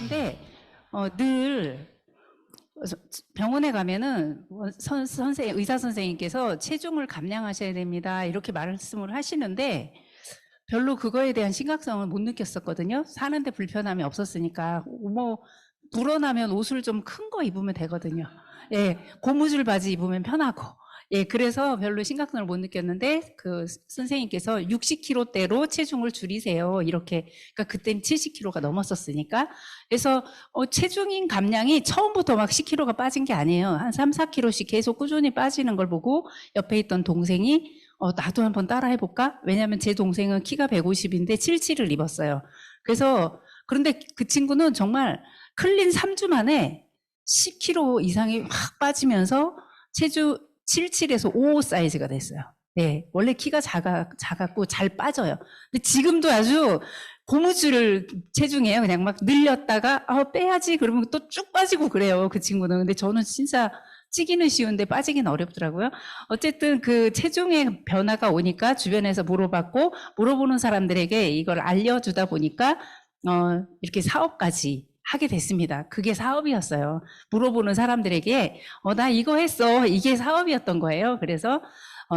하는데 늘 병원에 가면은 의사 선생님께서 체중을 감량하셔야 됩니다 이렇게 말씀을 하시는데 별로 그거에 대한 심각성을 못 느꼈었거든요. 사는데 불편함이 없었으니까 뭐 불어나면 옷을 좀 큰 거 입으면 되거든요. 예, 고무줄 바지 입으면 편하고. 예, 그래서 별로 심각성을 못 느꼈는데 그 선생님께서 60kg대로 체중을 줄이세요. 이렇게. 그러니까 그때는 70kg가 넘었었으니까. 그래서 체중 감량이 처음부터 막 10kg가 빠진 게 아니에요. 한 3, 4kg씩 계속 꾸준히 빠지는 걸 보고 옆에 있던 동생이 나도 한번 따라 해볼까? 왜냐면 제 동생은 키가 150인데 77을 입었어요. 그런데 그 친구는 정말 클린 3주 만에 10kg 이상이 확 빠지면서 체중 77에서 55 사이즈가 됐어요. 네, 원래 키가 작았고 잘 빠져요. 근데 지금도 아주 고무줄 체중이에요. 그냥 막 늘렸다가 빼야지 그러면 또 쭉 빠지고 그래요. 그 친구는. 근데 저는 진짜 찌기는 쉬운데 빠지긴 어렵더라고요. 어쨌든 그 체중의 변화가 오니까 주변에서 물어보는 사람들에게 이걸 알려주다 보니까 이렇게 사업까지 하게 됐습니다. 그게 사업이었어요. 물어보는 사람들에게 나 이거 했어. 이게 사업이었던 거예요. 그래서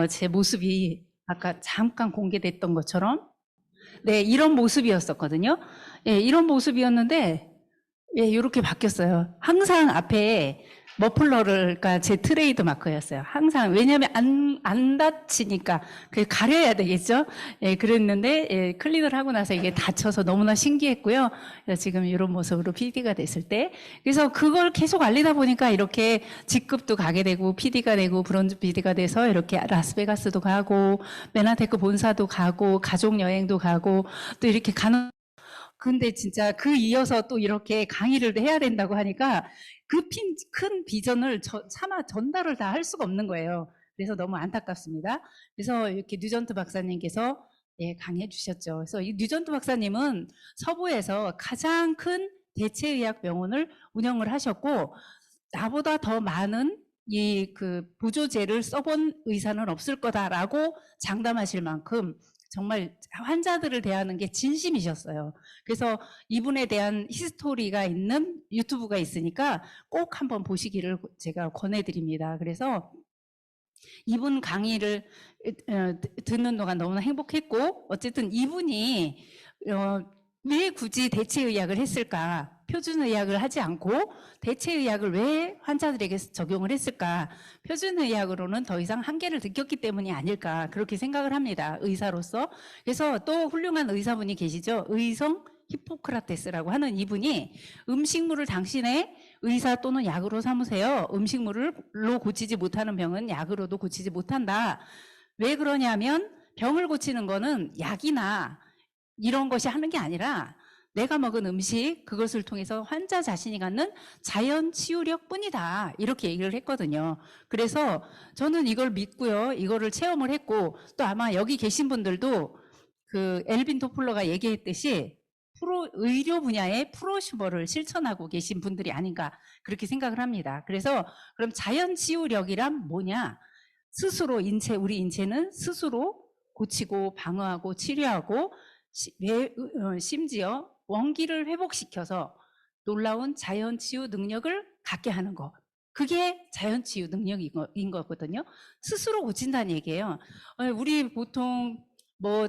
제 모습이 아까 잠깐 공개됐던 것처럼 네, 이런 모습이었었거든요. 예, 이런 모습이었는데 예, 이렇게 바뀌었어요. 항상 앞에 머플러를, 그러니까 제 트레이드 마크였어요. 항상. 왜냐하면 안 다치니까. 그 가려야 되겠죠? 예, 그랬는데, 예, 클린을 하고 나서 이게 다쳐서 너무나 신기했고요. 지금 이런 모습으로 PD가 됐을 때. 그래서 그걸 계속 알리다 보니까 이렇게 직급도 가게 되고, PD가 되고, 브론즈 PD가 돼서 이렇게 라스베가스도 가고, 메나테크 본사도 가고, 가족여행도 가고, 또 이렇게 가는 근데 진짜 그 이어서 또 이렇게 강의를 해야 된다고 하니까 그 큰 비전을 차마 전달을 다 할 수가 없는 거예요. 그래서 너무 안타깝습니다. 그래서 이렇게 뉴전트 박사님께서 예, 강의해 주셨죠. 그래서 이 뉴전트 박사님은 서부에서 가장 큰 대체의학 병원을 운영을 하셨고 나보다 더 많은 이 그 보조제를 써본 의사는 없을 거다라고 장담하실 만큼 정말 환자들을 대하는 게 진심이셨어요. 그래서 이분에 대한 히스토리가 있는 유튜브가 있으니까 꼭 한번 보시기를 제가 권해드립니다. 그래서 이분 강의를 듣는 동안 너무나 행복했고 어쨌든 이분이 왜 굳이 대체의학을 했을까? 표준의학을 하지 않고 대체의학을 왜 환자들에게 적용을 했을까? 표준의학으로는 더 이상 한계를 느꼈기 때문이 아닐까 그렇게 생각을 합니다. 의사로서. 그래서 또 훌륭한 의사분이 계시죠. 의성 히포크라테스라고 하는 이분이 음식물을 당신의 의사 또는 약으로 삼으세요. 음식물로 고치지 못하는 병은 약으로도 고치지 못한다. 왜 그러냐면 병을 고치는 거는 약이나 이런 것이 하는 게 아니라 내가 먹은 음식 그것을 통해서 환자 자신이 갖는 자연 치유력 뿐이다 이렇게 얘기를 했거든요. 그래서 저는 이걸 믿고요. 이거를 체험을 했고 또 아마 여기 계신 분들도 그 엘빈 토플러가 얘기했듯이 의료 분야의 프로슈머를 실천하고 계신 분들이 아닌가 그렇게 생각을 합니다. 그래서 그럼 자연 치유력이란 뭐냐? 스스로 우리 인체는 스스로 고치고 방어하고 치료하고 심지어 원기를 회복시켜서 놀라운 자연치유 능력을 갖게 하는 것. 그게 자연치유 능력인 거거든요. 스스로 고친다는 얘기예요. 우리 보통 뭐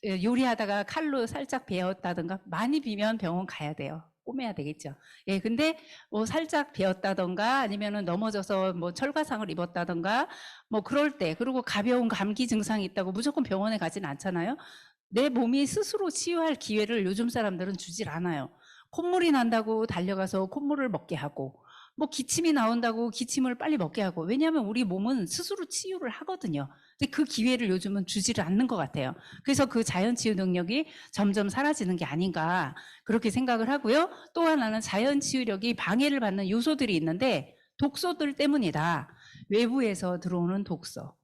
요리하다가 칼로 살짝 베었다든가 많이 비면 병원 가야 돼요. 꼬매야 되겠죠. 예, 근데 뭐 살짝 베었다던가 아니면은 넘어져서 뭐 철과상을 입었다던가 뭐 그럴 때 그리고 가벼운 감기 증상이 있다고 무조건 병원에 가진 않잖아요. 내 몸이 스스로 치유할 기회를 요즘 사람들은 주질 않아요. 콧물이 난다고 달려가서 콧물을 먹게 하고 뭐 기침이 나온다고 기침을 빨리 먹게 하고 왜냐하면 우리 몸은 스스로 치유를 하거든요. 근데 그 기회를 요즘은 주지를 않는 것 같아요. 그래서 그 자연치유 능력이 점점 사라지는 게 아닌가 그렇게 생각을 하고요. 또 하나는 자연치유력이 방해를 받는 요소들이 있는데 독소들 때문이다. 외부에서 들어오는 독소,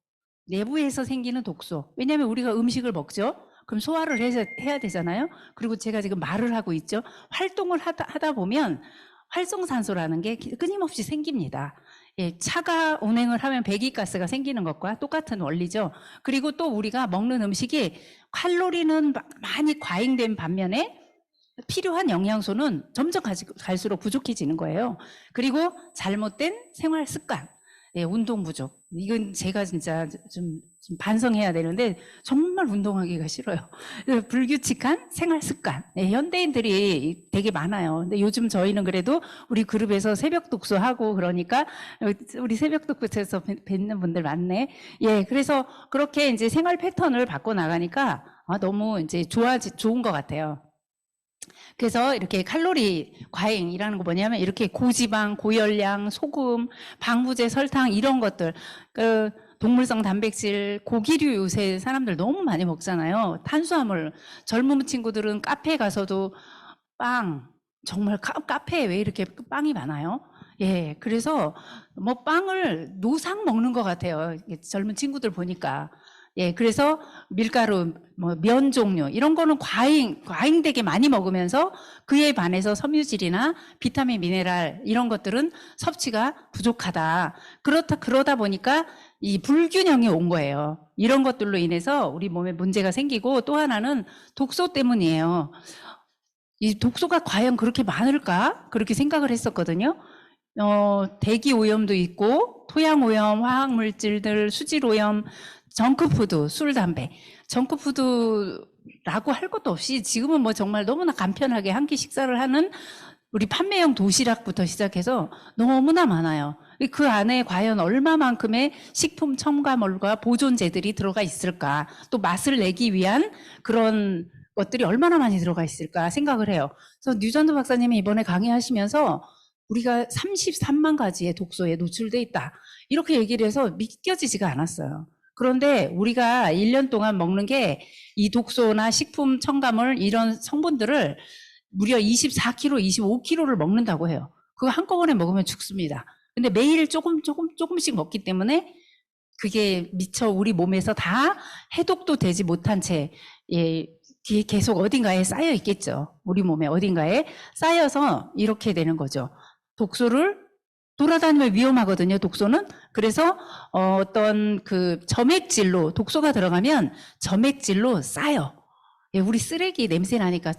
내부에서 생기는 독소. 왜냐하면 우리가 음식을 먹죠. 그럼 소화를 해야 되잖아요. 그리고 제가 지금 말을 하고 있죠. 활동을 하다 보면 활성산소라는 게 끊임없이 생깁니다. 예, 차가 운행을 하면 배기가스가 생기는 것과 똑같은 원리죠. 그리고 또 우리가 먹는 음식이 칼로리는 많이 과잉된 반면에 필요한 영양소는 점점 갈수록 부족해지는 거예요. 그리고 잘못된 생활 습관, 예, 운동 부족. 이건 제가 진짜 좀 반성해야 되는데 정말 운동하기가 싫어요. 불규칙한 생활 습관. 예, 현대인들이 되게 많아요. 근데 요즘 저희는 그래도 우리 그룹에서 새벽 독서하고 그러니까 우리 새벽 독서에서 뵙는 분들 많네. 예, 그래서 그렇게 이제 생활 패턴을 바꿔 나가니까 너무 이제 좋은 것 같아요. 그래서 이렇게 칼로리 과잉이라는 거 뭐냐면 이렇게 고지방, 고열량, 소금, 방부제, 설탕 이런 것들, 그 동물성 단백질, 고기류 요새 사람들 너무 많이 먹잖아요. 탄수화물. 젊은 친구들은 카페 가서도 빵, 정말 카페에 왜 이렇게 빵이 많아요? 예, 그래서 뭐 빵을 노상 먹는 것 같아요. 젊은 친구들 보니까. 예, 그래서 밀가루, 뭐 면 종류 이런 거는 과잉되게 많이 먹으면서 그에 반해서 섬유질이나 비타민, 미네랄 이런 것들은 섭취가 부족하다. 그러다 보니까 이 불균형이 온 거예요. 이런 것들로 인해서 우리 몸에 문제가 생기고 또 하나는 독소 때문이에요. 이 독소가 과연 그렇게 많을까? 그렇게 생각을 했었거든요. 대기 오염도 있고 토양 오염, 화학 물질들, 수질 오염, 정크푸드, 술, 담배. 정크푸드라고 할 것도 없이 지금은 뭐 정말 너무나 간편하게 한 끼 식사를 하는 우리 판매용 도시락부터 시작해서 너무나 많아요. 그 안에 과연 얼마만큼의 식품 첨가물과 보존제들이 들어가 있을까? 또 맛을 내기 위한 그런 것들이 얼마나 많이 들어가 있을까 생각을 해요. 그래서 류전두 박사님이 이번에 강의하시면서 우리가 33만 가지의 독소에 노출돼 있다. 이렇게 얘기를 해서 믿겨지지가 않았어요. 그런데 우리가 1년 동안 먹는 게 이 독소나 식품 첨가물 이런 성분들을 무려 24kg, 25kg를 먹는다고 해요. 그거 한꺼번에 먹으면 죽습니다. 근데 매일 조금씩 먹기 때문에 그게 미처 우리 몸에서 다 해독도 되지 못한 채 예, 계속 어딘가에 쌓여 있겠죠. 우리 몸에 어딘가에 쌓여서 이렇게 되는 거죠. 독소를 돌아다니면 위험하거든요, 독소는. 그래서 어떤 그 점액질로 독소가 들어가면 점액질로 쌓여. 예, 우리 쓰레기 냄새 나니까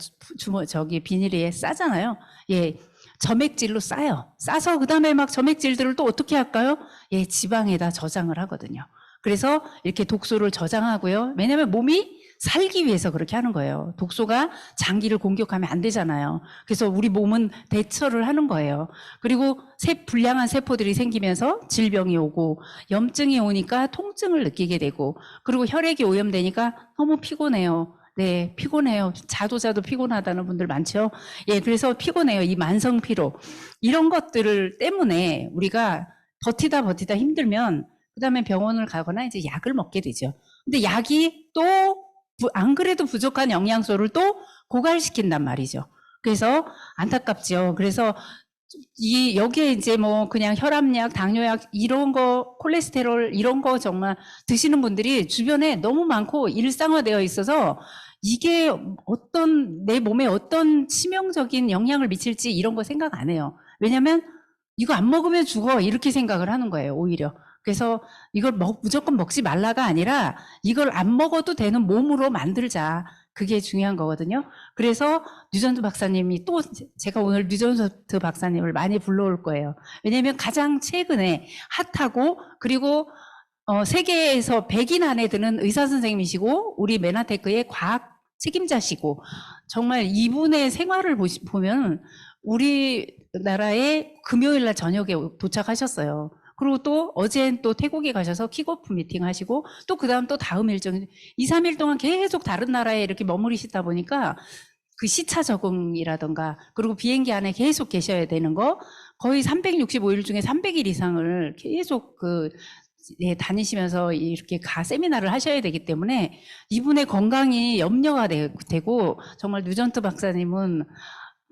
저기 비닐에 싸잖아요. 예, 점액질로 쌓여. 싸서 그다음에 막 점액질들을 또 어떻게 할까요? 예, 지방에다 저장을 하거든요. 그래서 이렇게 독소를 저장하고요. 왜냐하면 몸이 살기 위해서 그렇게 하는 거예요. 독소가 장기를 공격하면 안 되잖아요. 그래서 우리 몸은 대처를 하는 거예요. 그리고 불량한 세포들이 생기면서 질병이 오고 염증이 오니까 통증을 느끼게 되고 그리고 혈액이 오염되니까 너무 피곤해요. 네, 피곤해요. 자도 피곤하다는 분들 많죠. 예, 그래서 피곤해요. 이 만성 피로. 이런 것들을 때문에 우리가 버티다 힘들면 그다음에 병원을 가거나 이제 약을 먹게 되죠. 근데 약이 또 안 그래도 부족한 영양소를 또 고갈시킨단 말이죠. 그래서 안타깝죠. 그래서 여기에 이제 뭐 그냥 혈압약, 당뇨약 이런 거, 콜레스테롤 이런 거 정말 드시는 분들이 주변에 너무 많고 일상화되어 있어서 이게 내 몸에 어떤 치명적인 영향을 미칠지 이런 거 생각 안 해요. 왜냐면 이거 안 먹으면 죽어 이렇게 생각을 하는 거예요, 오히려. 그래서 이걸 무조건 먹지 말라가 아니라 이걸 안 먹어도 되는 몸으로 만들자. 그게 중요한 거거든요. 그래서 류전두 박사님이 또 제가 오늘 류전두 박사님을 많이 불러올 거예요. 왜냐하면 가장 최근에 핫하고 그리고 세계에서 100인 안에 드는 의사 선생님이시고 우리 메나테크의 과학 책임자시고 정말 이분의 생활을 보면 우리나라에 금요일 날 저녁에 도착하셨어요. 그리고 또 어제는 또 태국에 가셔서 킥오프 미팅 하시고 또 그다음 또 다음 일정 2, 3일 동안 계속 다른 나라에 이렇게 머무르시다 보니까 그 시차 적응이라던가 그리고 비행기 안에 계속 계셔야 되는 거 거의 365일 중에 300일 이상을 계속 예, 다니시면서 이렇게 세미나를 하셔야 되기 때문에 이분의 건강이 염려가 되고 정말 류전두 박사님은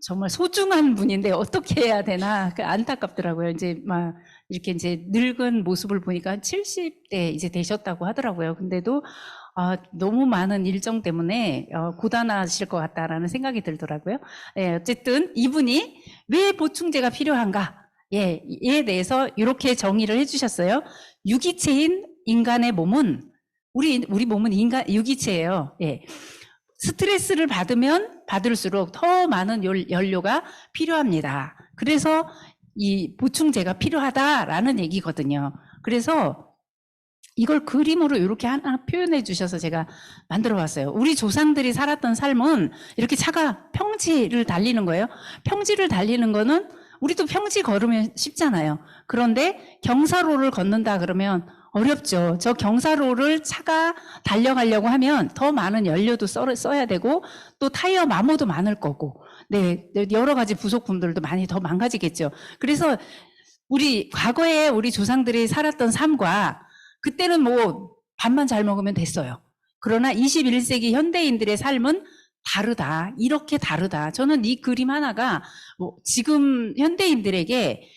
정말 소중한 분인데 어떻게 해야 되나 안타깝더라고요. 이제 막 이렇게 이제 늙은 모습을 보니까 70대 이제 되셨다고 하더라고요. 근데도 너무 많은 일정 때문에 고단하실 것 같다라는 생각이 들더라고요. 예, 어쨌든 이분이 왜 보충제가 필요한가? 예, 이에 대해서 이렇게 정의를 해주셨어요. 유기체인 인간의 몸은 우리 몸은 유기체예요. 예. 스트레스를 받으면 받을수록 더 많은 연료가 필요합니다. 그래서 이 보충제가 필요하다라는 얘기거든요. 그래서 이걸 그림으로 이렇게 하나 표현해 주셔서 제가 만들어 봤어요. 우리 조상들이 살았던 삶은 이렇게 차가 평지를 달리는 거예요. 평지를 달리는 거는 우리도 평지 걸으면 쉽잖아요. 그런데 경사로를 걷는다 그러면 어렵죠. 저 경사로를 차가 달려가려고 하면 더 많은 연료도 써야 되고 또 타이어 마모도 많을 거고, 네, 여러 가지 부속품들도 많이 더 망가지겠죠. 그래서 과거에 우리 조상들이 살았던 삶과 그때는 뭐 밥만 잘 먹으면 됐어요. 그러나 21세기 현대인들의 삶은 다르다. 이렇게 다르다. 저는 이 그림 하나가 뭐 지금 현대인들에게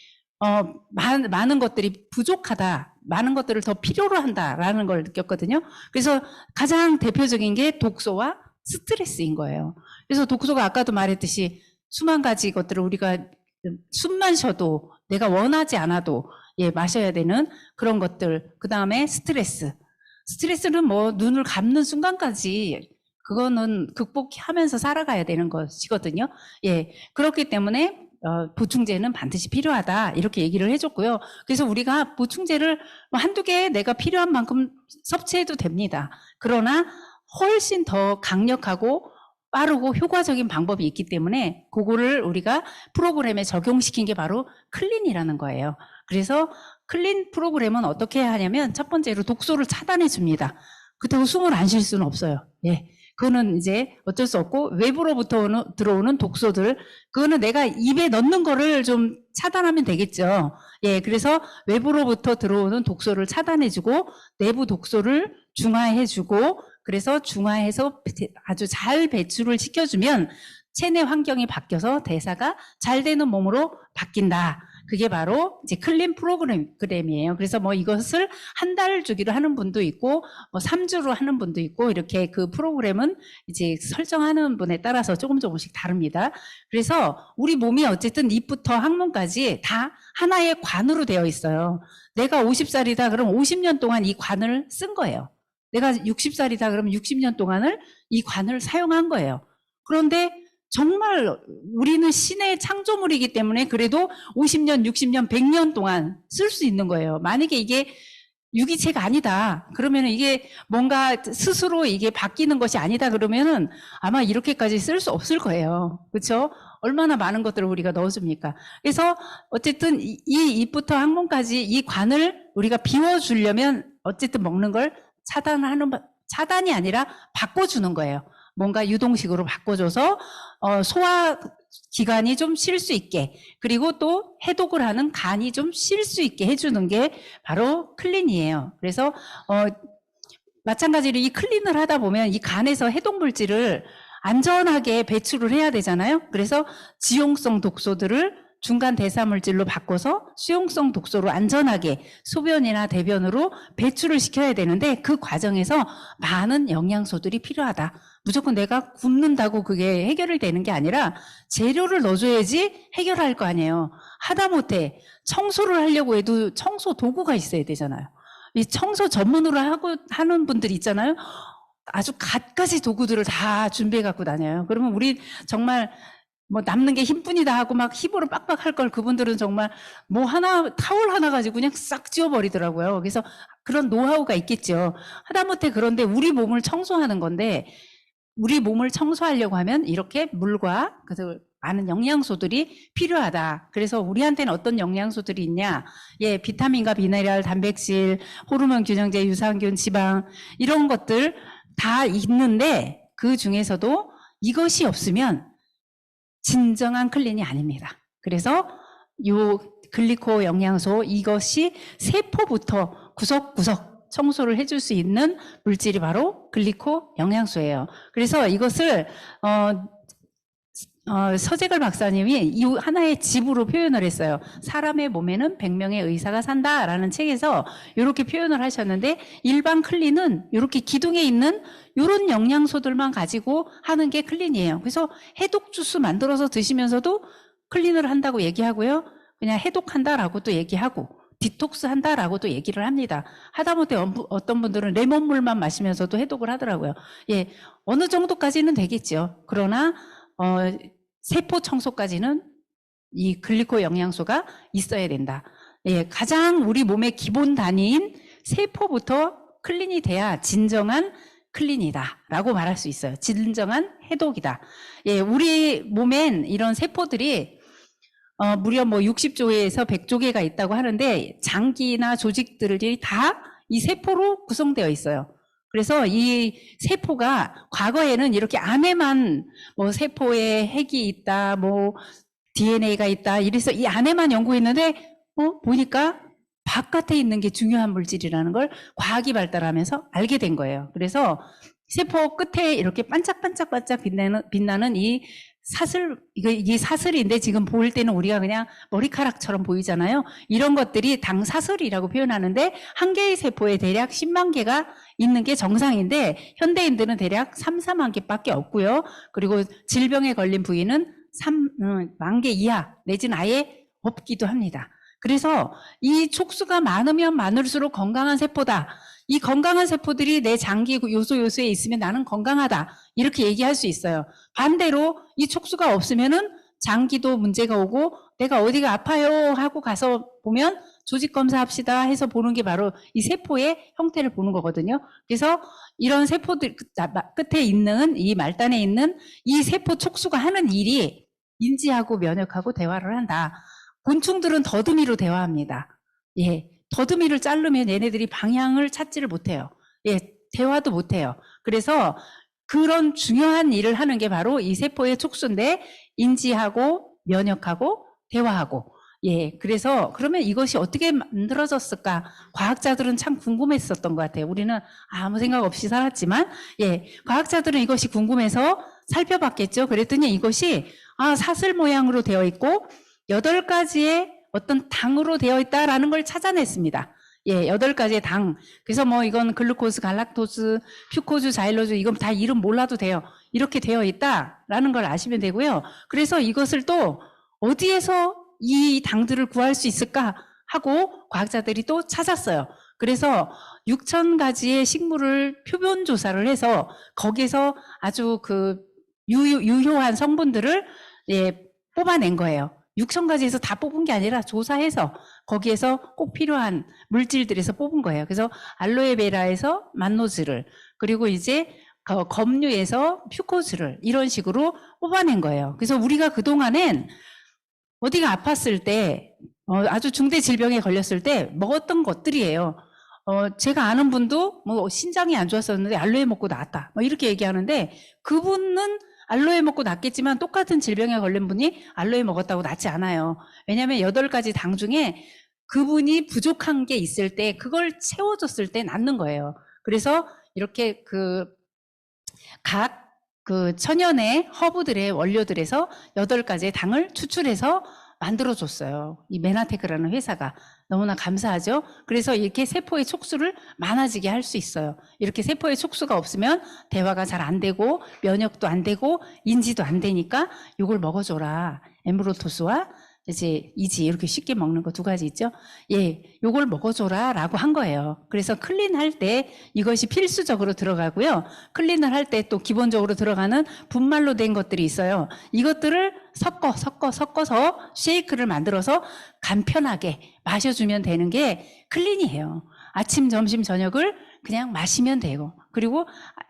많은 것들이 부족하다. 많은 것들을 더 필요로 한다라는 걸 느꼈거든요. 그래서 가장 대표적인 게 독소와 스트레스인 거예요. 그래서 독소가 아까도 말했듯이 수만 가지 것들을 우리가 숨만 쉬어도 내가 원하지 않아도 마셔야 되는 그런 것들. 그 다음에 스트레스는 뭐 눈을 감는 순간까지 그거는 극복하면서 살아가야 되는 것이거든요. 그렇기 때문에 보충제는 반드시 필요하다 이렇게 얘기를 해줬고요. 그래서 우리가 보충제를 한두 개 내가 필요한 만큼 섭취해도 됩니다. 그러나 훨씬 더 강력하고 빠르고 효과적인 방법이 있기 때문에 그거를 우리가 프로그램에 적용시킨 게 바로 클린이라는 거예요. 그래서 클린 프로그램은 어떻게 하냐면 첫 번째로 독소를 차단해 줍니다. 그렇다고 숨을 안 쉴 수는 없어요. 그거는 이제 어쩔 수 없고, 외부로부터 들어오는 독소들, 그거는 내가 입에 넣는 거를 좀 차단하면 되겠죠. 그래서 외부로부터 들어오는 독소를 차단해주고 내부 독소를 중화해주고, 그래서 중화해서 아주 잘 배출을 시켜주면 체내 환경이 바뀌어서 대사가 잘 되는 몸으로 바뀐다. 그게 바로 이제 클린 프로그램이에요. 그래서 뭐 이것을 한 달 주기로 하는 분도 있고, 뭐 3주로 하는 분도 있고, 이렇게 그 프로그램은 이제 설정하는 분에 따라서 조금씩 다릅니다. 그래서 우리 몸이 어쨌든 입부터 항문까지 다 하나의 관으로 되어 있어요. 내가 50살이다 그럼 50년 동안 이 관을 쓴 거예요. 내가 60살이다 그러면 60년 동안을 이 관을 사용한 거예요. 그런데 정말 우리는 신의 창조물이기 때문에 그래도 50년, 60년, 100년 동안 쓸 수 있는 거예요. 만약에 이게 유기체가 아니다. 그러면 이게 뭔가 스스로 이게 바뀌는 것이 아니다. 그러면은 아마 이렇게까지 쓸 수 없을 거예요. 그렇죠? 얼마나 많은 것들을 우리가 넣어줍니까? 그래서 어쨌든 이 입부터 항문까지 이 관을 우리가 비워주려면 어쨌든 먹는 걸 차단이 아니라 바꿔주는 거예요. 뭔가 유동식으로 바꿔줘서 소화 기관이 좀 쉴 수 있게, 그리고 또 해독을 하는 간이 좀 쉴 수 있게 해주는 게 바로 클린이에요. 그래서 마찬가지로 이 클린을 하다 보면 이 간에서 해독 물질을 안전하게 배출을 해야 되잖아요. 그래서 지용성 독소들을 중간 대사물질로 바꿔서 수용성 독소로 안전하게 소변이나 대변으로 배출을 시켜야 되는데, 그 과정에서 많은 영양소들이 필요하다. 무조건 내가 굶는다고 그게 해결이 되는 게 아니라 재료를 넣어줘야지 해결할 거 아니에요. 하다못해 청소를 하려고 해도 청소 도구가 있어야 되잖아요. 이 청소 전문으로 하는 분들 있잖아요. 아주 갖가지 도구들을 다 준비해 갖고 다녀요. 그러면 우리 정말 뭐 남는 게 힘뿐이다 하고 막 힘으로 빡빡 할 걸, 그분들은 정말 뭐 타월 하나 가지고 그냥 싹 지워버리더라고요. 그래서 그런 노하우가 있겠죠. 하다못해 그런데 우리 몸을 청소하는 건데, 우리 몸을 청소하려고 하면 이렇게 물과 그래서 많은 영양소들이 필요하다. 그래서 우리한테는 어떤 영양소들이 있냐? 비타민과 미네랄, 단백질, 호르몬 균형제, 유산균, 지방, 이런 것들 다 있는데 그 중에서도 이것이 없으면 진정한 클린이 아닙니다. 그래서 요 글리코 영양소, 이것이 세포부터 구석구석 청소를 해줄 수 있는 물질이 바로 글리코 영양소예요. 그래서 이것을 서재걸 박사님이 이 하나의 집으로 표현을 했어요. 사람의 몸에는 100명의 의사가 산다라는 책에서 이렇게 표현을 하셨는데, 일반 클린은 이렇게 기둥에 있는 이런 영양소들만 가지고 하는 게 클린이에요. 그래서 해독 주스 만들어서 드시면서도 클린을 한다고 얘기하고요. 그냥 해독한다라고 또 얘기하고, 디톡스 한다라고도 얘기를 합니다. 하다못해 어떤 분들은 레몬물만 마시면서도 해독을 하더라고요. 예, 어느 정도까지는 되겠죠. 그러나 세포 청소까지는 이 글리코 영양소가 있어야 된다. 예, 가장 우리 몸의 기본 단위인 세포부터 클린이 돼야 진정한 클린이다라고 말할 수 있어요. 진정한 해독이다. 예, 우리 몸엔 이런 세포들이 무려 뭐 60조개에서 100조개가 있다고 하는데 장기나 조직들이 다 이 세포로 구성되어 있어요. 그래서 이 세포가 과거에는 이렇게 안에만 뭐 세포에 핵이 있다, 뭐 DNA가 있다, 이래서 이 안에만 연구했는데 보니까 바깥에 있는 게 중요한 물질이라는 걸 과학이 발달하면서 알게 된 거예요. 그래서 세포 끝에 이렇게 반짝반짝반짝 빛나는 이 사슬, 이게 사슬인데 지금 보일 때는 우리가 그냥 머리카락처럼 보이잖아요. 이런 것들이 당사슬이라고 표현하는데 한 개의 세포에 대략 10만 개가 있는 게 정상인데 현대인들은 대략 3, 4만 개밖에 없고요. 그리고 질병에 걸린 부위는 3만 개 이하 내지는 아예 없기도 합니다. 그래서 이 촉수가 많으면 많을수록 건강한 세포다. 이 건강한 세포들이 내 장기 요소에 있으면 나는 건강하다. 이렇게 얘기할 수 있어요. 반대로 이 촉수가 없으면은 장기도 문제가 오고 내가 어디가 아파요 하고 가서 보면 조직 검사합시다 해서 보는 게 바로 이 세포의 형태를 보는 거거든요. 그래서 이런 세포들 끝에 있는 이 말단에 있는 이 세포 촉수가 하는 일이 인지하고 면역하고 대화를 한다. 곤충들은 더듬이로 대화합니다. 예, 더듬이를 자르면 얘네들이 방향을 찾지를 못해요. 예, 대화도 못해요. 그래서 그런 중요한 일을 하는 게 바로 이 세포의 촉수인데 인지하고 면역하고 대화하고 예, 그래서 그러면 이것이 어떻게 만들어졌을까? 과학자들은 참 궁금했었던 것 같아요. 우리는 아무 생각 없이 살았지만 예, 과학자들은 이것이 궁금해서 살펴봤겠죠. 그랬더니 이것이 사슬 모양으로 되어 있고 8가지의 어떤 당으로 되어 있다라는 걸 찾아냈습니다. 예, 8가지의 당. 그래서 뭐 이건 글루코스, 갈락토스, 퓨코즈, 자일로즈 이건 다 이름 몰라도 돼요. 이렇게 되어 있다라는 걸 아시면 되고요. 그래서 이것을 또 어디에서 이 당들을 구할 수 있을까 하고 과학자들이 또 찾았어요. 그래서 6,000가지의 식물을 표본 조사를 해서 거기서 아주 그 유효한 성분들을 예, 뽑아낸 거예요. 6,000가지에서 다 뽑은 게 아니라 조사해서 거기에서 꼭 필요한 물질들에서 뽑은 거예요. 그래서 알로에베라에서 만노즈를 그리고 이제 검류에서 퓨코즈를 이런 식으로 뽑아낸 거예요. 그래서 우리가 그동안엔 어디가 아팠을 때 아주 중대 질병에 걸렸을 때 먹었던 것들이에요. 제가 아는 분도 뭐 신장이 안 좋았었는데 알로에 먹고 나았다. 뭐 이렇게 얘기하는데 그분은 알로에 먹고 낫겠지만 똑같은 질병에 걸린 분이 알로에 먹었다고 낫지 않아요. 왜냐하면 8가지 당 중에 그분이 부족한 게 있을 때 그걸 채워줬을 때 낫는 거예요. 그래서 이렇게 각 천연의 허브들의 원료들에서 8가지의 당을 추출해서 만들어줬어요. 이 메나테크라는 회사가. 너무나 감사하죠. 그래서 이렇게 세포의 촉수를 많아지게 할 수 있어요. 이렇게 세포의 촉수가 없으면 대화가 잘 안 되고 면역도 안 되고 인지도 안 되니까 이걸 먹어줘라. 엠브로토스와 이제 이지 이렇게 쉽게 먹는 거 2가지 있죠. 예, 요걸 먹어줘라 라고 한 거예요. 그래서 클린할 때 이것이 필수적으로 들어가고요. 클린을 할 때 또 기본적으로 들어가는 분말로 된 것들이 있어요. 이것들을 섞어서 쉐이크를 만들어서 간편하게 마셔주면 되는 게 클린이에요. 아침, 점심, 저녁을 그냥 마시면 되고 그리고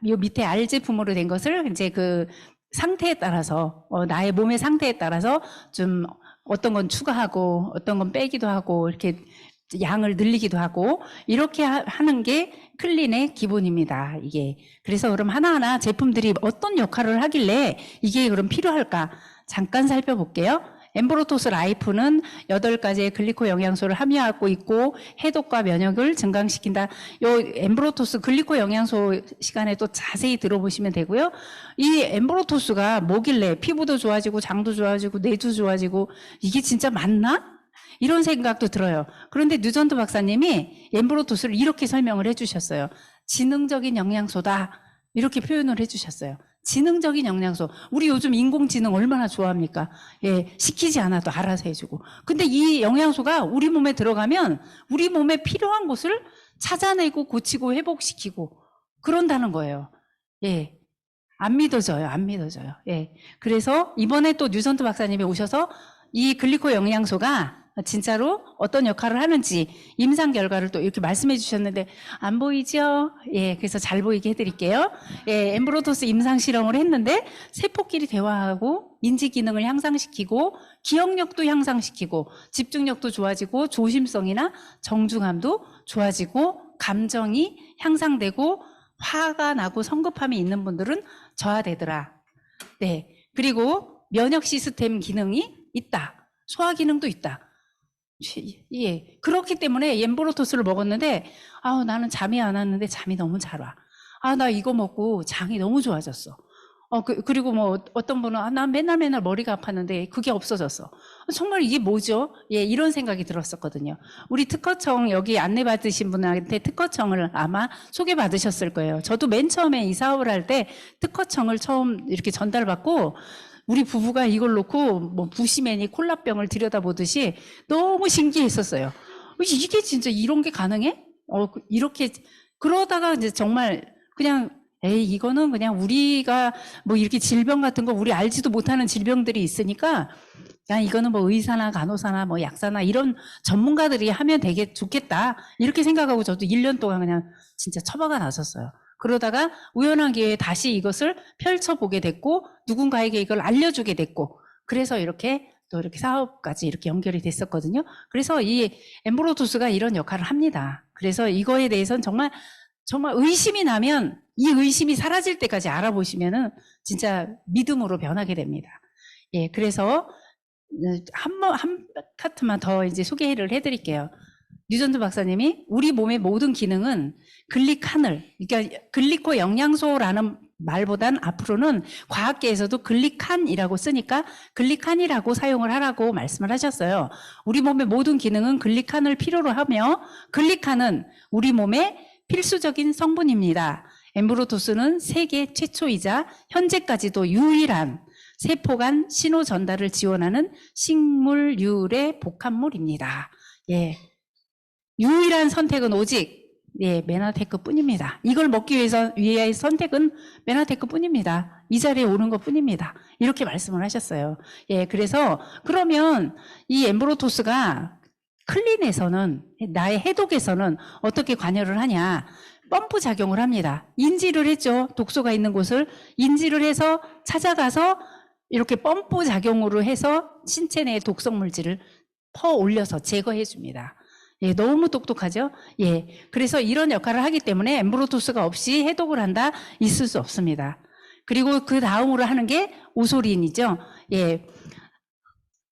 요 밑에 알 제품으로 된 것을 이제 그 상태에 따라서 나의 몸의 상태에 따라서 좀 어떤 건 추가하고 어떤 건 빼기도 하고 이렇게 양을 늘리기도 하고 이렇게 하는 게 클린의 기본입니다. 이게 그래서 그럼 하나하나 제품들이 어떤 역할을 하길래 이게 그럼 필요할까 잠깐 살펴볼게요. 엠브로토스 라이프는 8가지의 글리코 영양소를 함유하고 있고 해독과 면역을 증강시킨다. 요 엠브로토스 글리코 영양소 시간에 또 자세히 들어보시면 되고요. 이 엠브로토스가 뭐길래 피부도 좋아지고 장도 좋아지고 뇌도 좋아지고 이게 진짜 맞나? 이런 생각도 들어요. 그런데 뉴전트 박사님이 엠브로토스를 이렇게 설명을 해주셨어요. 지능적인 영양소다. 이렇게 표현을 해주셨어요. 지능적인 영양소. 우리 요즘 인공지능 얼마나 좋아합니까? 예, 시키지 않아도 알아서 해주고. 근데 이 영양소가 우리 몸에 들어가면 우리 몸에 필요한 곳을 찾아내고 고치고 회복시키고 그런다는 거예요. 예. 안 믿어져요. 안 믿어져요. 예. 그래서 이번에 또 뉴전트 박사님이 오셔서 이 글리코 영양소가 진짜로 어떤 역할을 하는지 임상 결과를 또 이렇게 말씀해 주셨는데 안 보이죠? 예, 그래서 잘 보이게 해드릴게요. 예, 엠브로토스 임상 실험을 했는데 세포끼리 대화하고 인지 기능을 향상시키고 기억력도 향상시키고 집중력도 좋아지고 조심성이나 정중함도 좋아지고 감정이 향상되고 화가 나고 성급함이 있는 분들은 저하되더라. 네, 그리고 면역 시스템 기능이 있다. 소화 기능도 있다. 예. 그렇기 때문에 엠브로토스를 먹었는데, 나는 잠이 안 왔는데 잠이 너무 잘 와. 나 이거 먹고 장이 너무 좋아졌어. 그리고 뭐 어떤 분은, 난 맨날 머리가 아팠는데 그게 없어졌어. 정말 이게 뭐죠? 예, 이런 생각이 들었었거든요. 우리 특허청 여기 안내받으신 분한테 특허청을 아마 소개받으셨을 거예요. 저도 맨 처음에 이 사업을 할 때 특허청을 처음 이렇게 전달받고 우리 부부가 이걸 놓고 뭐 부시맨이 콜라병을 들여다보듯이 너무 신기했었어요. 이게 진짜 이런 게 가능해? 이렇게 그러다가 이제 정말 그냥 이거는 그냥 우리가 뭐 이렇게 질병 같은 거 우리 알지도 못하는 질병들이 있으니까 그냥 이거는 뭐 의사나 간호사나 뭐 약사나 이런 전문가들이 하면 되게 좋겠다 이렇게 생각하고 저도 1년 동안 그냥 진짜 처박아 놨었어요. 그러다가 우연한 기회에 다시 이것을 펼쳐보게 됐고 누군가에게 이걸 알려주게 됐고 그래서 이렇게 또 이렇게 사업까지 이렇게 연결이 됐었거든요. 그래서 이 엠브로토스가 이런 역할을 합니다. 그래서 이거에 대해서는 정말 의심이 나면 이 의심이 사라질 때까지 알아보시면은 진짜 믿음으로 변하게 됩니다. 예, 그래서 한 카트만 더 이제 소개를 해드릴게요. 뉴전트 박사님이 우리 몸의 모든 기능은 글리칸을, 그러니까 글리코 영양소라는 말보단 앞으로는 과학계에서도 글리칸이라고 쓰니까 글리칸이라고 사용을 하라고 말씀을 하셨어요. 우리 몸의 모든 기능은 글리칸을 필요로 하며 글리칸은 우리 몸의 필수적인 성분입니다. 엠브로토스는 세계 최초이자 현재까지도 유일한 세포 간 신호 전달을 지원하는 식물 유래 복합물입니다. 예. 유일한 선택은 오직 메나테크 뿐입니다. 이걸 먹기 위해 선택은 메나테크 뿐입니다. 이 자리에 오는 것 뿐입니다. 이렇게 말씀을 하셨어요. 예, 그래서 그러면 이 엠브로토스가 클린에서는 나의 해독에서는 어떻게 관여를 하냐? 펌프 작용을 합니다. 인지를 했죠. 독소가 있는 곳을 인지를 해서 찾아가서 이렇게 펌프 작용으로 해서 신체 내 독성 물질을 퍼 올려서 제거해 줍니다. 예, 너무 똑똑하죠? 예. 그래서 이런 역할을 하기 때문에 엠브로토스가 없이 해독을 한다? 있을 수 없습니다. 그리고 그 다음으로 하는 게 오소린이죠. 예.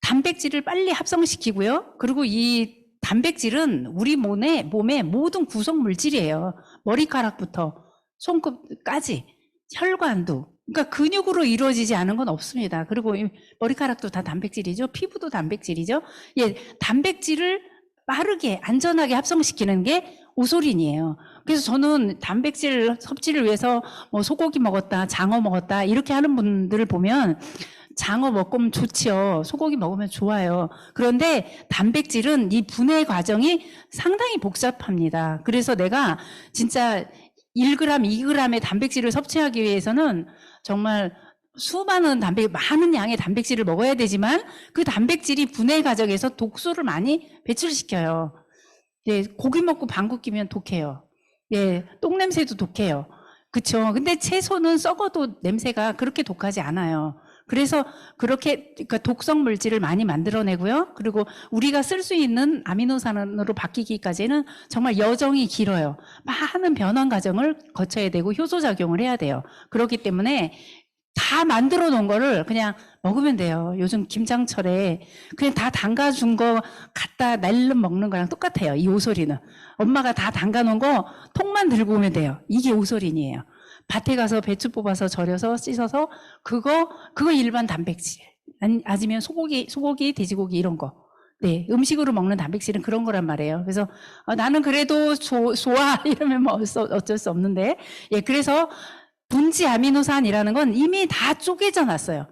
단백질을 빨리 합성시키고요. 그리고 이 단백질은 우리 몸의 모든 구성 물질이에요. 머리카락부터 손끝까지, 혈관도. 그러니까 근육으로 이루어지지 않은 건 없습니다. 그리고 머리카락도 다 단백질이죠. 피부도 단백질이죠. 예, 단백질을 빠르게 안전하게 합성시키는 게 오소린이에요. 그래서 저는 단백질 섭취를 위해서 뭐 소고기 먹었다, 장어 먹었다 이렇게 하는 분들을 보면 장어 먹으면 좋지요. 소고기 먹으면 좋아요. 그런데 단백질은 이 분해 과정이 상당히 복잡합니다. 그래서 내가 진짜 1g, 2g의 단백질을 섭취하기 위해서는 정말 많은 양의 단백질을 먹어야 되지만 그 단백질이 분해 과정에서 독소를 많이 배출시켜요. 예, 고기 먹고 방귀 끼면 독해요. 예, 똥냄새도 독해요. 그쵸? 근데 채소는 썩어도 냄새가 그렇게 독하지 않아요. 그래서 그렇게 그러니까 독성 물질을 많이 만들어내고요. 그리고 우리가 쓸 수 있는 아미노산으로 바뀌기까지는 정말 여정이 길어요. 많은 변환 과정을 거쳐야 되고 효소작용을 해야 돼요. 그렇기 때문에 다 만들어 놓은 거를 그냥 먹으면 돼요. 요즘 김장철에 그냥 다 담가준 거 갖다 날름 먹는 거랑 똑같아요. 이 오소린은. 엄마가 다 담가 놓은 거 통만 들고 오면 돼요. 이게 오소린이에요. 밭에 가서 배추 뽑아서 절여서 씻어서 그거 일반 단백질. 아니면 소고기, 돼지고기 이런 거. 네, 음식으로 먹는 단백질은 그런 거란 말이에요. 그래서 나는 그래도 좋아 이러면 뭐 어쩔 수 없는데. 예, 그래서 분지 아미노산이라는 건 이미 다 쪼개져 놨어요.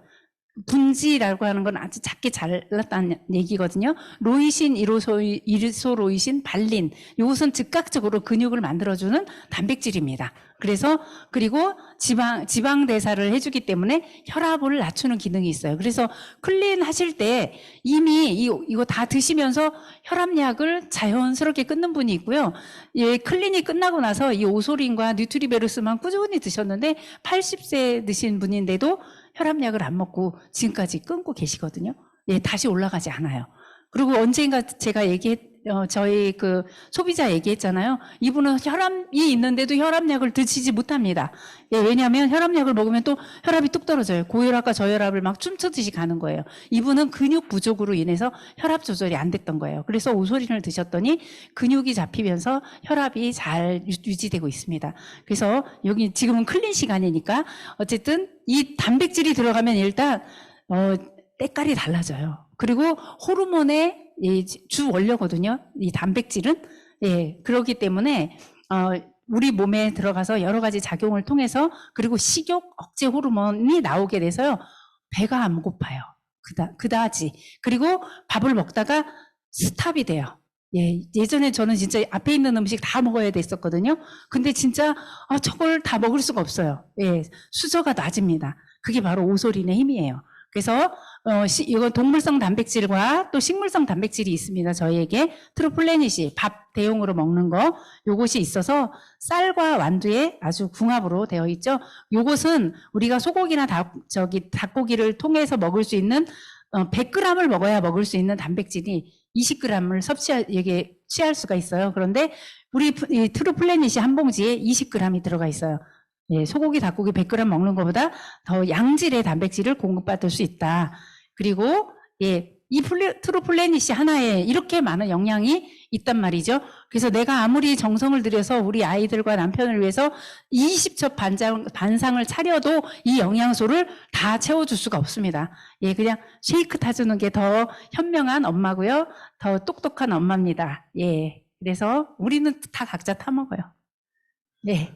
분지라고 하는 건 아주 작게 잘랐다는 얘기거든요. 로이신, 이소로이신, 발린, 이것은 즉각적으로 근육을 만들어주는 단백질입니다. 그래서 그리고 지방 대사를 해주기 때문에 혈압을 낮추는 기능이 있어요. 그래서 클린 하실 때 이미 이거 다 드시면서 혈압약을 자연스럽게 끊는 분이 있고요. 예, 클린이 끝나고 나서 이 오소린과 뉴트리베루스만 꾸준히 드셨는데 80세 드신 분인데도 혈압약을 안 먹고 지금까지 끊고 계시거든요. 예, 다시 올라가지 않아요. 그리고 언젠가 제가 저희 그 소비자 얘기했잖아요. 이분은 혈압이 있는데도 혈압약을 드시지 못합니다. 예, 왜냐하면 혈압약을 먹으면 또 혈압이 뚝 떨어져요. 고혈압과 저혈압을 막 춤추듯이 가는 거예요. 이분은 근육 부족으로 인해서 혈압 조절이 안 됐던 거예요. 그래서 오소린을 드셨더니 근육이 잡히면서 혈압이 잘 유지되고 있습니다. 그래서 여기 지금은 클린 시간이니까 어쨌든 이 단백질이 들어가면 일단 때깔이 달라져요. 그리고 호르몬의 주 원료거든요. 이 단백질은. 예, 그렇기 때문에 우리 몸에 들어가서 여러 가지 작용을 통해서 그리고 식욕 억제 호르몬이 나오게 돼서요. 배가 안 고파요. 그다지. 그리고 밥을 먹다가 스탑이 돼요. 예, 예전에 저는 진짜 앞에 있는 음식 다 먹어야 됐었거든요. 근데 진짜 저걸 다 먹을 수가 없어요. 예, 수저가 낮습니다. 그게 바로 오소린의 힘이에요. 그래서 이거 동물성 단백질과 또 식물성 단백질이 있습니다. 저희에게 트루플래닛이 밥 대용으로 먹는 거 요것이 있어서 쌀과 완두에 아주 궁합으로 되어 있죠. 요것은 우리가 소고기나 닭고기를 통해서 먹을 수 있는 100g을 먹어야 먹을 수 있는 단백질이 20g을 취할 수가 있어요. 그런데 우리 트루플래닛이 한 봉지에 20g이 들어가 있어요. 예, 소고기, 닭고기 100g 먹는 것보다 더 양질의 단백질을 공급받을 수 있다. 그리고 예, 이 트루플래닛이 하나에 이렇게 많은 영양이 있단 말이죠. 그래서 내가 아무리 정성을 들여서 우리 아이들과 남편을 위해서 20첩 반상을 차려도 이 영양소를 다 채워줄 수가 없습니다. 예, 그냥 쉐이크 타주는 게 더 현명한 엄마고요. 더 똑똑한 엄마입니다. 예, 그래서 우리는 다 각자 타먹어요. 네.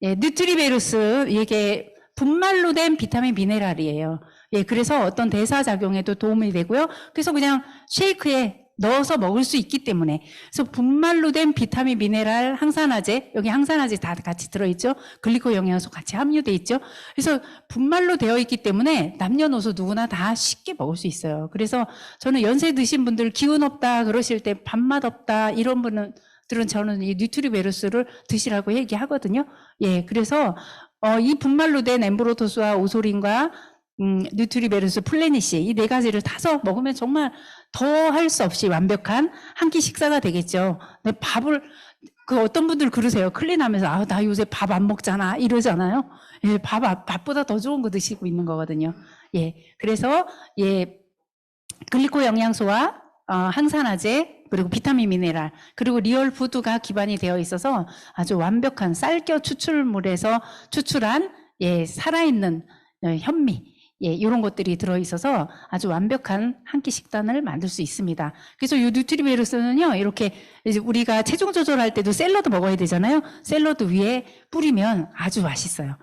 예, 뉴트리베루스 이게 분말로 된 비타민 미네랄이에요. 예, 그래서 어떤 대사 작용에도 도움이 되고요. 그래서 그냥 쉐이크에 넣어서 먹을 수 있기 때문에 그래서 분말로 된 비타민 미네랄 항산화제 여기 항산화제 다 같이 들어있죠. 글리코 영양소 같이 함유돼 있죠. 그래서 분말로 되어 있기 때문에 남녀노소 누구나 다 쉽게 먹을 수 있어요. 그래서 저는 연세 드신 분들 기운 없다 그러실 때 밥맛 없다 이런 분들은 저는 이 뉴트리베루스를 드시라고 얘기하거든요. 예, 그래서 이 분말로 된 엠브로토스와 오소린과 뉴트리베루스, 플래닛이 이 네 가지를 타서 먹으면 정말 더 할 수 없이 완벽한 한 끼 식사가 되겠죠. 근데 밥을 어떤 분들 그러세요. 클린하면서 나 요새 밥 안 먹잖아 이러잖아요. 예, 밥보다 더 좋은 거 드시고 있는 거거든요. 예, 그래서 예, 글리코 영양소와 항산화제 그리고 비타민 미네랄 그리고 리얼 푸드가 기반이 되어 있어서 아주 완벽한 쌀겨 추출물에서 추출한 예, 살아있는 현미 예, 이런 것들이 들어있어서 아주 완벽한 한 끼 식단을 만들 수 있습니다. 그래서 이 뉴트리베루스는요, 이렇게 이제 우리가 체중 조절할 때도 샐러드 먹어야 되잖아요. 샐러드 위에 뿌리면 아주 맛있어요.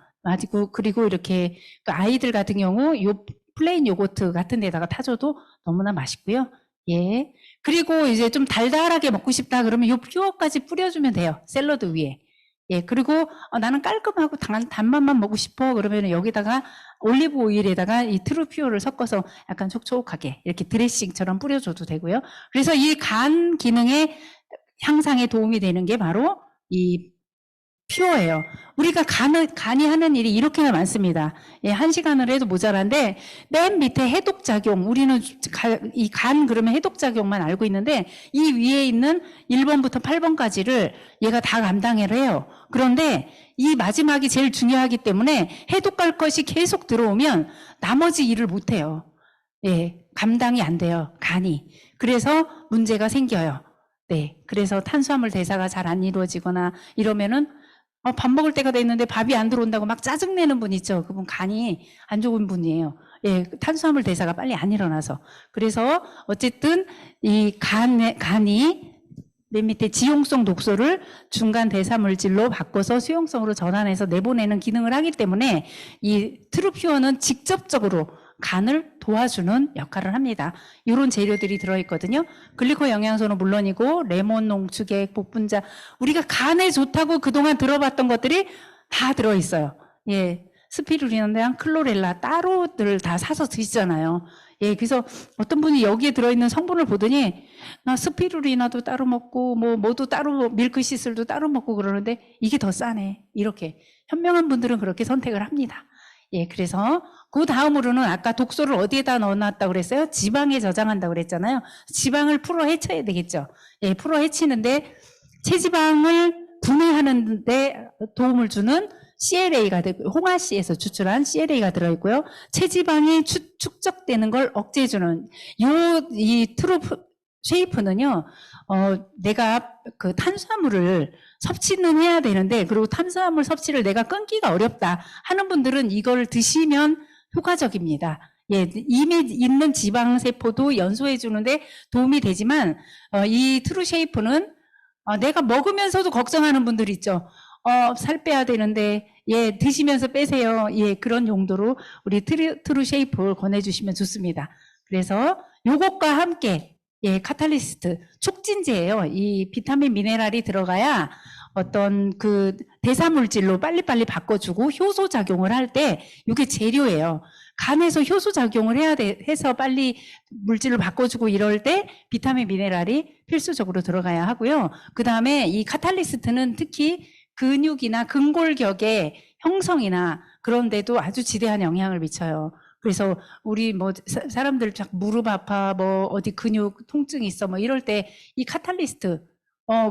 그리고 이렇게 아이들 같은 경우 요 플레인 요거트 같은 데다가 타줘도 너무나 맛있고요. 예. 그리고 이제 좀 달달하게 먹고 싶다 그러면 요 퓨어까지 뿌려주면 돼요. 샐러드 위에. 예. 그리고 나는 깔끔하고 단맛만 먹고 싶어 그러면 여기다가 올리브 오일에다가 이 트루퓨어를 섞어서 약간 촉촉하게 이렇게 드레싱처럼 뿌려줘도 되고요. 그래서 이 간 기능의 향상에 도움이 되는 게 바로 이 퓨어예요. 우리가 간이 하는 일이 이렇게나 많습니다. 예, 1시간을 해도 모자란데 맨 밑에 해독작용 우리는 이 간 그러면 해독작용만 알고 있는데 이 위에 있는 1번부터 8번까지를 얘가 다 감당을 해요. 그런데 이 마지막이 제일 중요하기 때문에 해독할 것이 계속 들어오면 나머지 일을 못해요. 예, 감당이 안 돼요. 간이. 그래서 문제가 생겨요. 네, 그래서 탄수화물 대사가 잘 안 이루어지거나 이러면은 밥 먹을 때가 됐는데 밥이 안 들어온다고 막 짜증내는 분 있죠. 그분 간이 안 좋은 분이에요. 예, 탄수화물 대사가 빨리 안 일어나서. 그래서 어쨌든 이 간이 맨 밑에 지용성 독소를 중간 대사 물질로 바꿔서 수용성으로 전환해서 내보내는 기능을 하기 때문에 이 트루퓨어는 직접적으로 간을 도와주는 역할을 합니다. 이런 재료들이 들어있거든요. 글리코 영양소는 물론이고 레몬, 농축액, 복분자, 우리가 간에 좋다고 그동안 들어봤던 것들이 다 들어있어요. 예, 스피루리나랑 클로렐라 따로들 다 사서 드시잖아요. 예, 그래서 어떤 분이 여기에 들어있는 성분을 보더니 나 스피루리나도 따로 먹고 뭐도 따로 밀크시슬도 따로 먹고 그러는데 이게 더 싸네. 이렇게 현명한 분들은 그렇게 선택을 합니다. 예, 그래서 그 다음으로는 아까 독소를 어디에다 넣어놨다고 그랬어요? 지방에 저장한다고 그랬잖아요. 지방을 풀어 헤쳐야 되겠죠. 예, 풀어 헤치는데 체지방을 분해하는 데 도움을 주는 CLA가 홍화씨에서 추출한 CLA가 들어있고요. 체지방이 축적되는 걸 억제해주는 이 트루 쉐이프는요. 내가 그 탄수화물을 섭취는 해야 되는데 그리고 탄수화물 섭취를 내가 끊기가 어렵다 하는 분들은 이걸 드시면 효과적입니다. 예, 이미 있는 지방 세포도 연소해 주는데 도움이 되지만 이 트루 쉐이프는 내가 먹으면서도 걱정하는 분들 있죠. 살 빼야 되는데 예, 드시면서 빼세요. 예, 그런 용도로 우리 트루 쉐이프 권해주시면 좋습니다. 그래서 요것과 함께 예, 카탈리스트 촉진제예요. 이 비타민 미네랄이 들어가야 어떤 그 대사 물질로 빨리빨리 바꿔주고 효소 작용을 할 때 이게 재료예요. 간에서 효소 작용을 해서 빨리 물질을 바꿔주고 이럴 때 비타민 미네랄이 필수적으로 들어가야 하고요. 그 다음에 이 카탈리스트는 특히 근육이나 근골격의 형성이나 그런 데도 아주 지대한 영향을 미쳐요. 그래서 우리 사람들 무릎 아파 어디 근육 통증이 있어 이럴 때 이 카탈리스트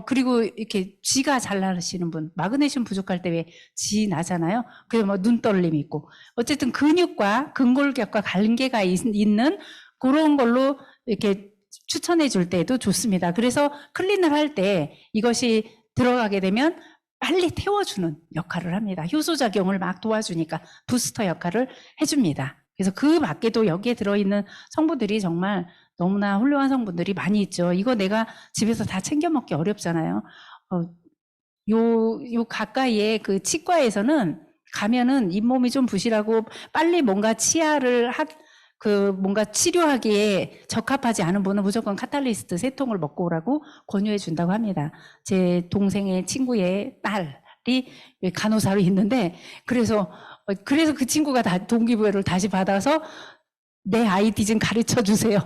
그리고 이렇게 쥐가 잘 나시는 분 마그네슘 부족할 때 왜 쥐 나잖아요. 그래서 눈떨림 있고 어쨌든 근육과 근골격과 관계가 있는 그런 걸로 이렇게 추천해 줄 때도 좋습니다. 그래서 클린을 할 때 이것이 들어가게 되면 빨리 태워주는 역할을 합니다. 효소작용을 막 도와주니까 부스터 역할을 해줍니다. 그래서 그 밖에도 여기에 들어있는 성분들이 정말 너무나 훌륭한 성분들이 많이 있죠. 이거 내가 집에서 다 챙겨 먹기 어렵잖아요. 요 가까이에 그 치과에서는 가면은 잇몸이 좀 부실하고 빨리 뭔가 치아를 뭔가 치료하기에 적합하지 않은 분은 무조건 카탈리스트 3통을 먹고 오라고 권유해 준다고 합니다. 제 동생의 친구의 딸이 간호사로 있는데 그래서 그 친구가 동기부여를 다시 받아서 내 아이디 좀 가르쳐 주세요.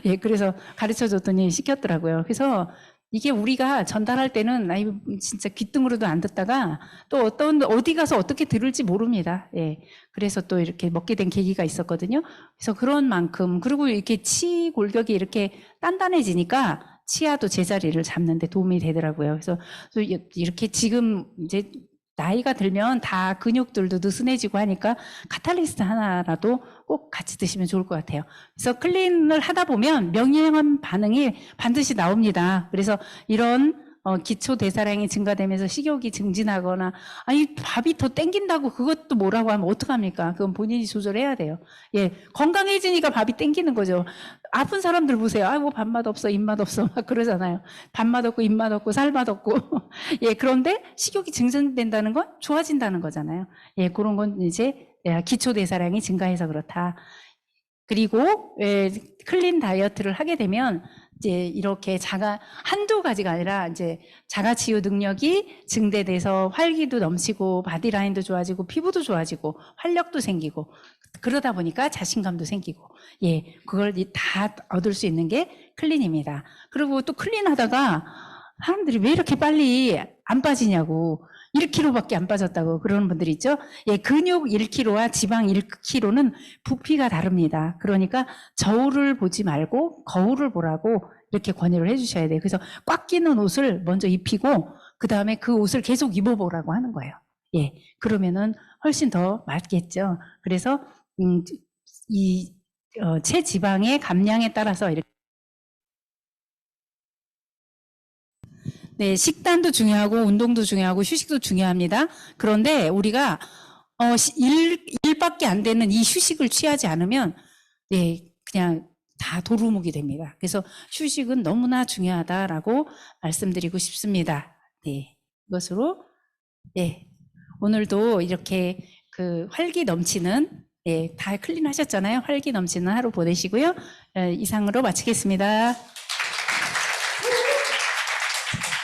예, 그래서 가르쳐 줬더니 시켰더라고요. 그래서 이게 우리가 전달할 때는 진짜 귓등으로도 안 듣다가 또 어디 가서 어떻게 들을지 모릅니다. 예. 그래서 또 이렇게 먹게 된 계기가 있었거든요. 그래서 그런 만큼 그리고 이렇게 치 골격이 이렇게 단단해지니까 치아도 제자리를 잡는 데 도움이 되더라고요. 그래서 이렇게 지금 이제 나이가 들면 다 근육들도 느슨해지고 하니까 카탈리스트 하나라도 꼭 같이 드시면 좋을 것 같아요. 그래서 클린을 하다 보면 명령 반응이 반드시 나옵니다. 그래서 이런 기초 대사량이 증가되면서 식욕이 증진하거나 아니 밥이 더 땡긴다고 그것도 뭐라고 하면 어떡합니까? 그건 본인이 조절해야 돼요. 예, 건강해지니까 밥이 땡기는 거죠. 아픈 사람들 보세요. 아이고 밥맛 없어 입맛 없어 막 그러잖아요. 밥맛 없고 입맛 없고 살맛 없고 예, 그런데 식욕이 증진된다는 건 좋아진다는 거잖아요. 예, 그런 건 이제 기초 대사량이 증가해서 그렇다. 그리고 클린 다이어트를 하게 되면 이제 이렇게 한두 가지가 아니라 이제 자가 치유 능력이 증대돼서 활기도 넘치고 바디라인도 좋아지고 피부도 좋아지고 활력도 생기고 그러다 보니까 자신감도 생기고 예, 그걸 다 얻을 수 있는 게 클린입니다. 그리고 또 클린 하다가 사람들이 왜 이렇게 빨리 안 빠지냐고 1kg밖에 안 빠졌다고 그러는 분들이 있죠. 예, 근육 1kg와 지방 1kg는 부피가 다릅니다. 그러니까 저울을 보지 말고 거울을 보라고 이렇게 권유를 해주셔야 돼요. 그래서 꽉 끼는 옷을 먼저 입히고 그 다음에 그 옷을 계속 입어보라고 하는 거예요. 예, 그러면은 훨씬 더 맞겠죠. 그래서 체지방의 감량에 따라서 이렇게 네, 식단도 중요하고 운동도 중요하고 휴식도 중요합니다. 그런데 우리가 일밖에 안 되는 이 휴식을 취하지 않으면 네, 그냥 다 도루묵이 됩니다. 그래서 휴식은 너무나 중요하다라고 말씀드리고 싶습니다. 네, 이것으로 네, 오늘도 이렇게 그 활기 넘치는 다 클린하셨잖아요. 활기 넘치는 하루 보내시고요. 이상으로 마치겠습니다.